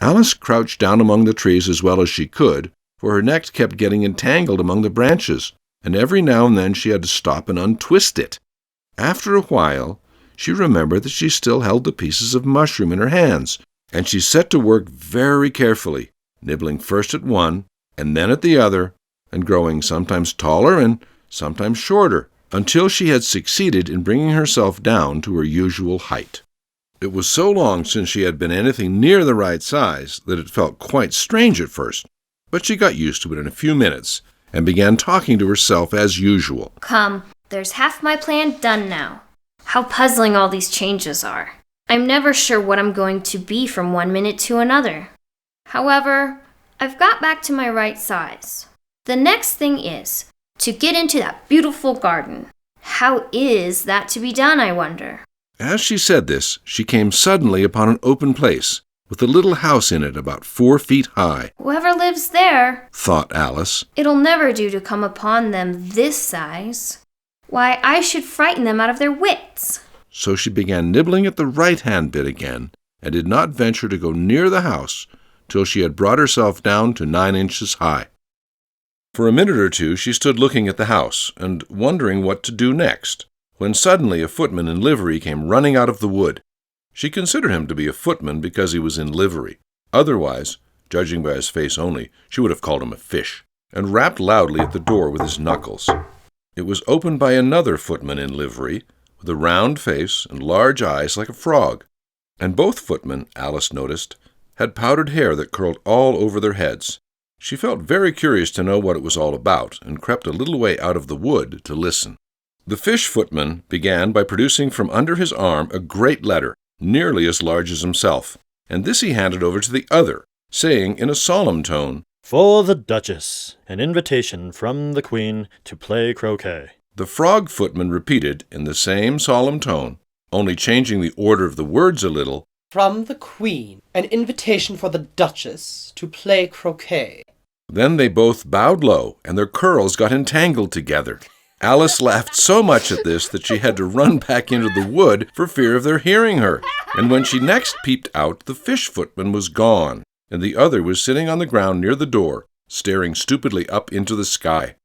Alice crouched down among the trees as well as she could, for her neck kept getting entangled among the branches, and every now and then she had to stop and untwist it. After a while, she remembered that she still held the pieces of mushroom in her hands, and she set to work very carefully, nibbling first at one and then at the other, and growing sometimes taller and sometimes shorter, until she had succeeded in bringing herself down to her usual height. It was so long since she had been anything near the right size that it felt quite strange at first, but she got used to it in a few minutes and began talking to herself as usual. Come, there's half my plan done now. How puzzling all these changes are. I'm never sure what I'm going to be from one minute to another. However, I've got back to my right size. The next thing is to get into that beautiful garden. How is that to be done, I wonder? As she said this, she came suddenly upon an open place, with a little house in it about 4 feet high. Whoever lives there, thought Alice. It'll never do to come upon them this size. Why, I should frighten them out of their wits. So she began nibbling at the right-hand bit again, and did not venture to go near the house till she had brought herself down to 9 inches high. For a minute or two she stood looking at the house, and wondering what to do next, when suddenly a footman in livery came running out of the wood. She considered him to be a footman because he was in livery. Otherwise, judging by his face only, she would have called him a fish, and rapped loudly at the door with his knuckles. It was opened by another footman in livery, with a round face and large eyes like a frog, and both footmen, Alice noticed, had powdered hair that curled all over their heads. She felt very curious to know what it was all about, and crept a little way out of the wood to listen. The fish footman began by producing from under his arm a great letter, nearly as large as himself, and this he handed over to the other, saying in a solemn tone, "For the Duchess, an invitation from the Queen to play croquet." The frog footman repeated in the same solemn tone, only changing the order of the words a little, "From the Queen, an invitation for the Duchess to play croquet." Then they both bowed low, and their curls got entangled together. Alice laughed so much at this that she had to run back into the wood for fear of their hearing her, and when she next peeped out, the fish footman was gone, and the other was sitting on the ground near the door, staring stupidly up into the sky.